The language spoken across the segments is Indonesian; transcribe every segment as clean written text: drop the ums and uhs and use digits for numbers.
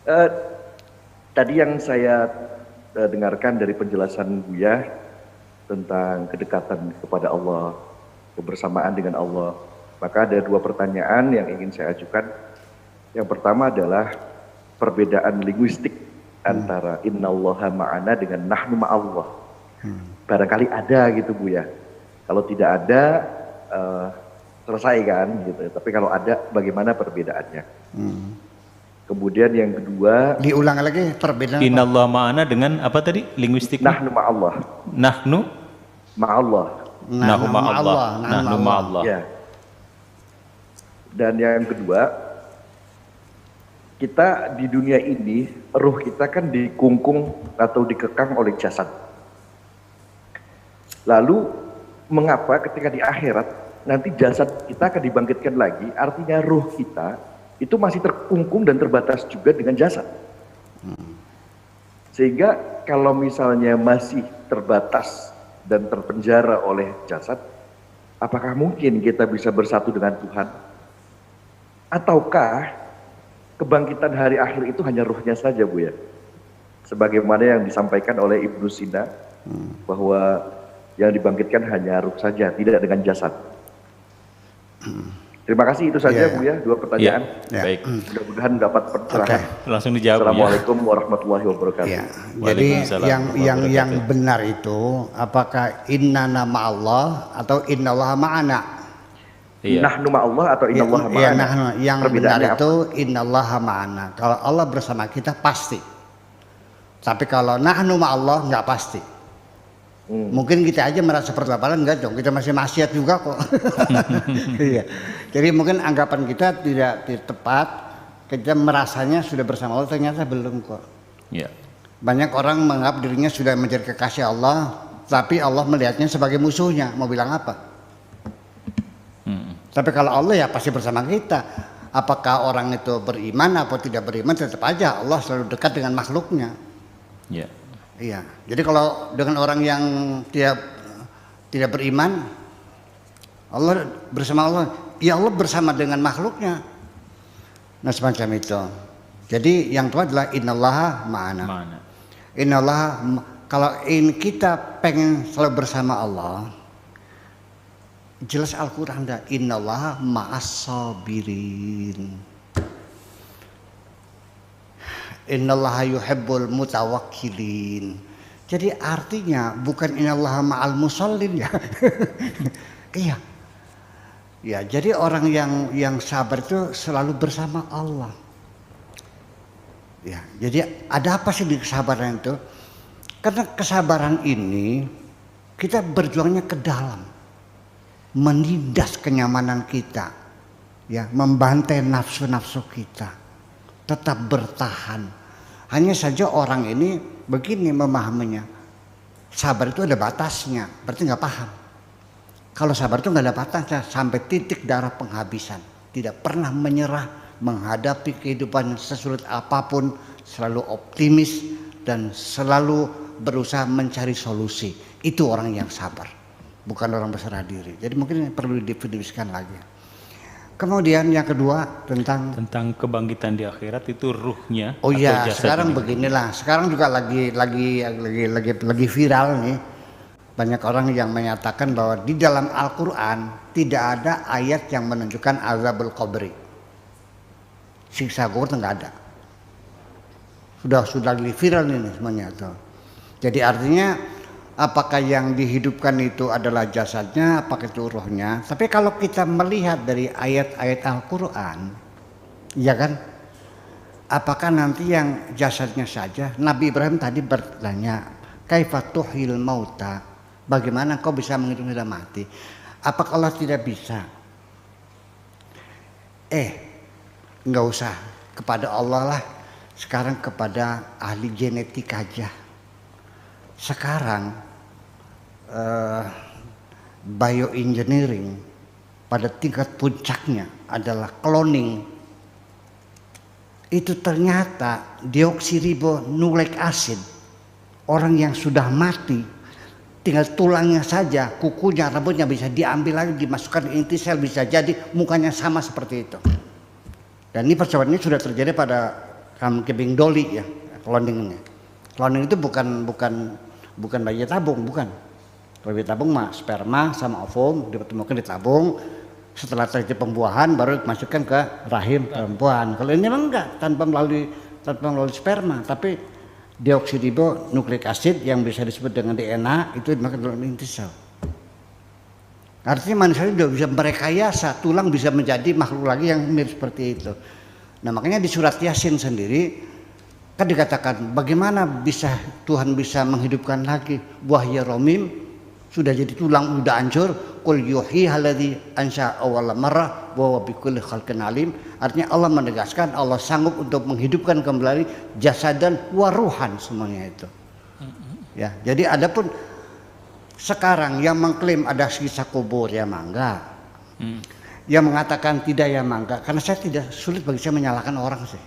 Eh, Tadi yang saya dengarkan dari penjelasan Buya tentang kedekatan kepada Allah, kebersamaan dengan Allah. Maka ada dua pertanyaan yang ingin saya ajukan. Yang pertama adalah perbedaan linguistik antara innallaha ma'ana dengan nahnu ma'allah. Barangkali ada gitu Buya. Kalau tidak ada, selesai kan gitu. Tapi kalau ada, bagaimana perbedaannya? Kemudian yang kedua, diulang lagi perbedaan. Innallaha ma'ana dengan apa tadi linguistik? nahnu ma'allah. Nahnu Ma'allah. Nahnu ma'allah. Nahnu ma'allah. Ya. Dan yang kedua, kita di dunia ini, ruh kita kan dikungkung atau dikekang oleh jasad. Lalu mengapa ketika di akhirat nanti jasad kita akan dibangkitkan lagi, artinya ruh kita itu masih terkungkung dan terbatas juga dengan jasad. Sehingga kalau misalnya masih terbatas dan terpenjara oleh jasad, apakah mungkin kita bisa bersatu dengan Tuhan? Ataukah kebangkitan hari akhir itu hanya ruhnya saja, Bu ya? Sebagaimana yang disampaikan oleh Ibnu Sina, bahwa yang dibangkitkan hanya ruh saja, tidak dengan jasad. Terima kasih, itu saja Bu ya, dua pertanyaan. Baik. Mudah-mudahan dapat pencerahan. Langsung dijawab. Assalamualaikum warahmatullahi wabarakatuh. Ya. Jadi yang benar itu apakah innana ma'allah atau innallaha ma'ana? Nahnu ma'allah atau innallaha ma'ana? Yang benar itu innallaha ma'ana. Kalau Allah bersama kita pasti. Tapi kalau nahnu ma'allah nggak pasti. Mungkin kita aja merasa perlaparan, enggak dong, kita masih maksiat juga kok. Iya. Jadi mungkin anggapan kita tidak tepat, kita merasanya sudah bersama Allah, ternyata belum kok. Ya. Banyak orang menganggap dirinya sudah menjadi kekasih Allah, tapi Allah melihatnya sebagai musuhnya, mau bilang apa? Tapi kalau Allah ya pasti bersama kita. Apakah orang itu beriman atau tidak beriman, tetap aja Allah selalu dekat dengan makhluknya. Ya. Iya, jadi kalau dengan orang yang tidak beriman, Allah bersama Allah, ya Allah bersama dengan makhluknya. Nah semacam itu. Jadi yang kedua adalah innallaha ma'ana. Innallaha, kalau kita pengen selalu bersama Allah, jelas Al-Quran dah, innallaha ma'as-sabirin. Innallaha yuhibbul mutawakkilin. Jadi artinya bukan innallaha ma'al musallin ya. Iya. Ya, jadi orang yang sabar itu selalu bersama Allah. Ya, jadi ada apa sih di kesabaran itu? Karena kesabaran ini kita berjuangnya ke dalam. Menindas kenyamanan kita. Ya, membantai nafsu-nafsu kita. Tetap bertahan. Hanya saja orang ini begini memahaminya, sabar itu ada batasnya, berarti nggak paham. Kalau sabar itu nggak ada batasnya sampai titik darah penghabisan, tidak pernah menyerah menghadapi kehidupan sesulit apapun, selalu optimis dan selalu berusaha mencari solusi. Itu orang yang sabar, bukan orang berserah diri. Jadi mungkin perlu didefinisikan lagi. Kemudian yang kedua tentang kebangkitan di akhirat itu ruhnya. Oh iya, sekarang beginilah. Sekarang juga lagi viral nih. Banyak orang yang menyatakan bahwa di dalam Al-Qur'an tidak ada ayat yang menunjukkan azabul qabri. Siksa kubur itu enggak ada. Sudah lagi viral ini semuanya tuh. Jadi artinya apakah yang dihidupkan itu adalah jasadnya, apakah itu ruhnya? Tapi kalau kita melihat dari ayat-ayat Al-Quran, ya kan, apakah nanti yang jasadnya saja? Nabi Ibrahim tadi bertanya, kaifa tuhil mauta? Bagaimana kau bisa menghidup sudah mati? Apakah Allah tidak bisa? Enggak usah kepada Allah lah. Sekarang kepada ahli genetik aja. Sekarang bioengineering pada tingkat puncaknya adalah cloning. Itu ternyata deoksiribonukleik acid, orang yang sudah mati tinggal tulangnya saja, kukunya, rambutnya bisa diambil lagi, dimasukkan inti sel, bisa jadi mukanya sama seperti itu. Dan ini percobaan ini sudah terjadi pada kambing doli ya, cloningnya. Cloning itu bukan bayi tabung, bukan. Bayi tabung mah sperma sama ovum dipertemukan di tabung. Setelah terjadi pembuahan baru dimasukkan ke rahim perempuan. Kalau ini memang enggak, tanpa melalui sperma, tapi deoksiribonukleik asid yang bisa disebut dengan DNA itu dimakan dalam inti sel. Artinya manusia sudah bisa merekayasa, tulang bisa menjadi makhluk lagi yang mirip seperti itu. Nah makanya di surat Yasin sendiri kan dikatakan bagaimana bisa Tuhan bisa menghidupkan lagi wahya romim sudah jadi tulang udah hancur, qul yuhyi alladzi ansha awwala marrah wa huwa bikulli khalqin alim. Artinya Allah menegaskan Allah sanggup untuk menghidupkan kembali jasad dan waruhan semuanya itu. Ya, jadi adapun sekarang yang mengklaim ada siksa kubur ya mangga. Yang mengatakan tidak ya mangga, karena saya tidak sulit bagi saya menyalahkan orang sih.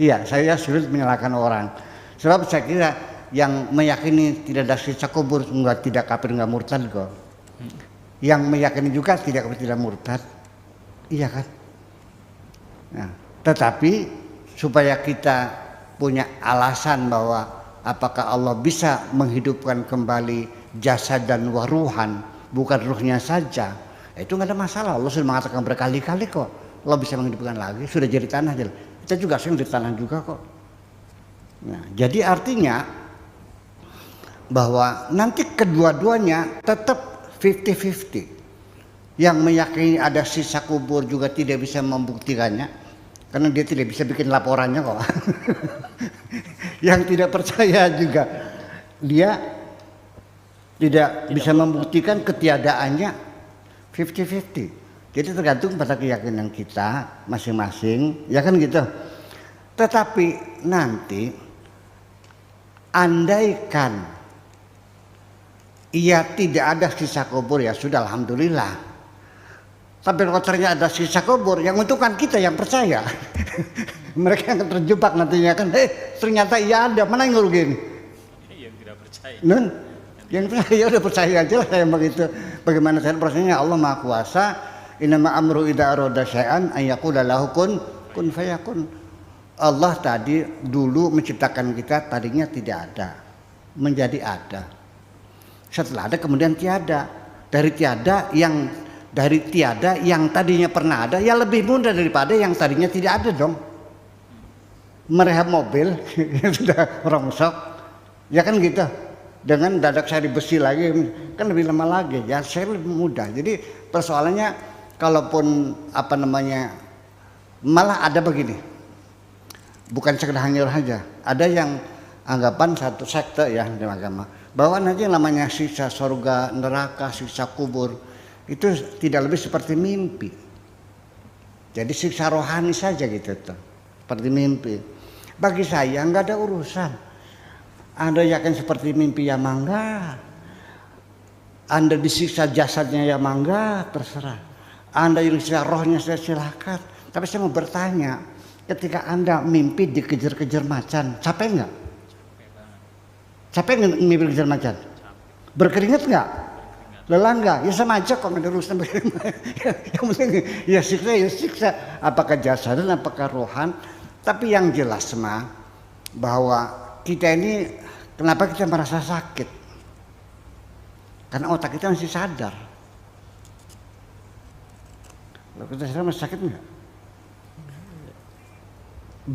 Iya, saya sulit menyalahkan orang. Sebab saya kira yang meyakini tidak ada siksa kubur tidak kafir enggak murtad kok. Yang meyakini juga tidak kafir tidak murtad. Iya kan? Nah, tetapi supaya kita punya alasan bahwa apakah Allah bisa menghidupkan kembali jasad dan waruhan, bukan ruhnya saja, itu nggak ada masalah. Allah sudah mengatakan berkali-kali kok Allah bisa menghidupkan lagi, sudah jadi tanah aja. Kita juga sering di tanah juga kok. Nah, jadi artinya bahwa nanti kedua-duanya tetap 50-50. Yang meyakini ada sisa kubur juga tidak bisa membuktikannya karena dia tidak bisa bikin laporannya kok. Yang tidak percaya juga dia tidak bisa membuktikan ketiadaannya 50-50. Jadi tergantung pada keyakinan kita masing-masing, ya kan gitu. Tetapi nanti andaikan iya tidak ada sisa kubur ya sudah alhamdulillah. Tapi kalau ternyata ada sisa kubur yang untukkan kita yang percaya. Mereka yang terjebak nantinya kan ternyata iya ada, mana yang ngerugiin? Yang tidak percaya. Yang percaya udah percaya aja lah kayak begitu. Bagaimana saya prosesnya Allah Maha Kuasa. Innama amru idza arada syai'an ay yaqula lahu kun fayakun. Allah tadi dulu menciptakan kita tadinya tidak ada, menjadi ada. Setelah ada kemudian tiada. Dari tiada yang tadinya pernah ada ya lebih mudah daripada yang tadinya tidak ada dong. Merehab mobil yang sudah rongsok ya kan gitu, dengan dadak sari besi lagi kan lebih lama lagi ya, saya lebih mudah. Jadi persoalannya kalaupun malah ada begini, bukan sekedar hanyut saja, ada yang anggapan satu sekte ya di agama bahwa nanti yang namanya siksa surga, neraka, siksa kubur itu tidak lebih seperti mimpi. Jadi siksa rohani saja gitu tuh, seperti mimpi. Bagi saya nggak ada urusan. Anda yakin seperti mimpi ya mangga. Anda disiksa jasadnya ya mangga, terserah. Anda yang disiksa rohnya saya silakan. Tapi saya mau bertanya, ketika Anda mimpi dikejar-kejar macan, capek nggak? Capek nggak mimpi dikejar macan? Berkeringat nggak? Lelah nggak? Ya sama aja kok, nggak ada urusan. Yang penting ya siksa. Apakah jasadan, apakah rohan? Tapi yang jelas mah bahwa kita ini kenapa kita merasa sakit? Karena otak kita masih sadar. Kalau kita sadar masih sakit nggak?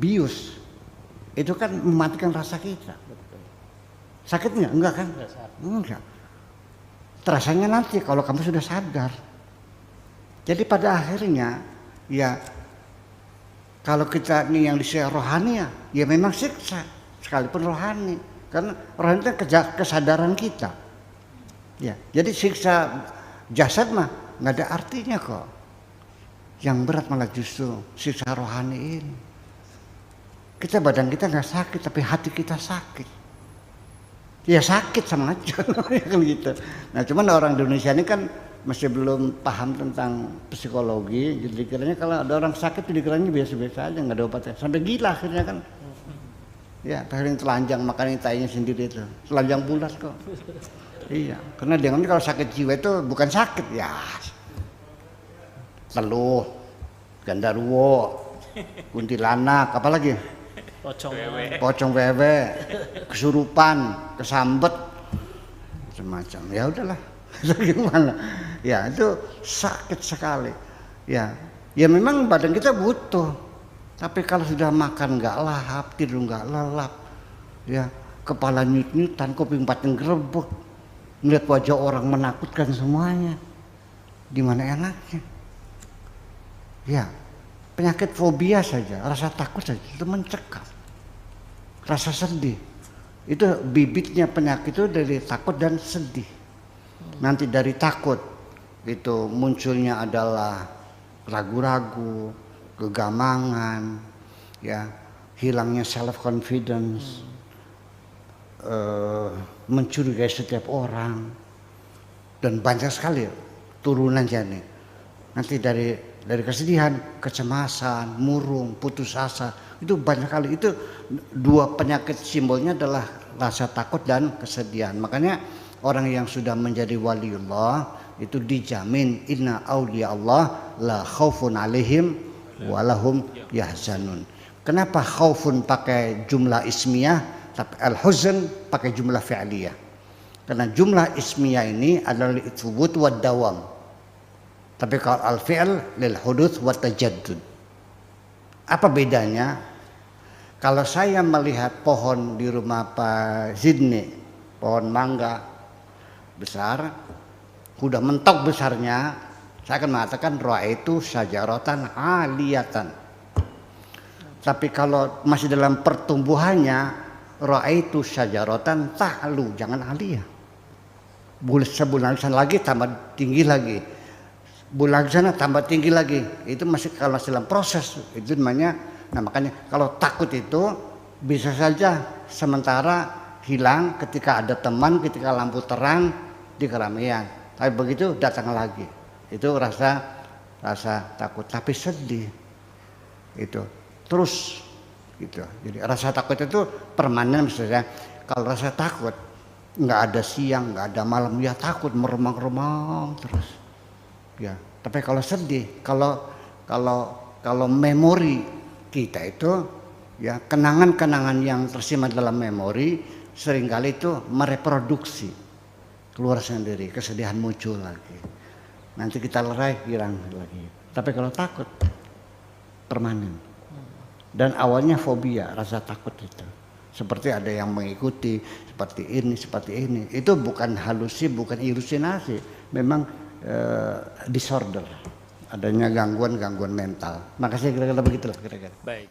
Bius itu kan mematikan rasa kita. Sakit nggak? Enggak kan? Enggak. Terasanya nanti kalau kamu sudah sadar. Jadi pada akhirnya ya kalau kita ini yang disiksa rohani ya memang siksa sekalipun rohani, karena rohani itu kesadaran kita. Ya, jadi siksa jasad mah nggak ada artinya kok. Yang berat malah justru siksa rohani ini. Kita badan kita nggak sakit tapi hati kita sakit. Ya sakit sama aja kan gitu. Nah cuman orang Indonesia ini kan masih belum paham tentang psikologi, jadi kiranya kalau ada orang sakit dikiranya biasa-biasa aja, nggak ada obatnya, sampai gila akhirnya kan. Ya, paling telanjang makan tainya sendiri itu, telanjang bulat kok. Iya, karena dia ngerti kalau sakit jiwa itu bukan sakit ya, teluh, gandarwo, kuntilanak, apalagi Pocong. pocong wewe, kesurupan, kesambet, semacam. Ya udahlah, gimana? Ya itu sakit sekali. Ya, ya memang badan kita butuh. Tapi kalau sudah makan nggak lahap, tidur nggak lelap, ya kepala nyut-nyutan, kuping pating gerebek, melihat wajah orang menakutkan semuanya. Di mana enaknya? Ya, penyakit fobia saja, rasa takut saja itu mencekam. Rasa sedih, itu bibitnya penyakit itu dari takut dan sedih. Nanti dari takut itu munculnya adalah ragu-ragu, kegamangan, ya, hilangnya self confidence, mencurigai setiap orang, dan banyak sekali turunannya nih. Nanti dari kesedihan, kecemasan, murung, putus asa, itu banyak kali. Itu dua penyakit simbolnya adalah rasa takut dan kesedihan. Makanya orang yang sudah menjadi waliullah itu dijamin inna auliya Allah la khaufun alaihim walahum yahzanun. Kenapa khaufun pakai jumlah ismiyah tapi al-huzn pakai jumlah fi'liyah? Karena jumlah ismiyah ini adalah itsubut wa dawam. Tapi kalau al-fi'l lil huduts wa tajaddud. Apa bedanya? Kalau saya melihat pohon di rumah Pak Zidni, pohon mangga besar, udah mentok besarnya, saya akan mengatakan ra'aitu syajaratan aliyatan. Tapi kalau masih dalam pertumbuhannya, ra'aitu syajaratan ta'lu, jangan aliyah. Sebulan lagi tambah tinggi lagi. Bulan sana tambah tinggi lagi. Itu masih kalau masih dalam proses, itu namanya. Nah makanya kalau takut itu bisa saja sementara hilang ketika ada teman, ketika lampu terang di keramaian. Tapi begitu datang lagi, itu rasa takut. Tapi sedih itu terus gitu. Jadi rasa takut itu permanen misalnya. Kalau rasa takut nggak ada siang, nggak ada malam, ya takut meremang-remang terus. Ya. Tapi kalau sedih, kalau memori kita itu, ya kenangan-kenangan yang tersimpan dalam memori seringkali itu mereproduksi keluar sendiri, kesedihan muncul lagi. Nanti kita lerai, hilang lagi. Tapi kalau takut permanen. Dan awalnya fobia, rasa takut itu. Seperti ada yang mengikuti, seperti ini. Itu bukan halusi, bukan ilusinasi. Memang disorder. Adanya gangguan mental. Makasih kira-kira begitulah kira-kira. Baik.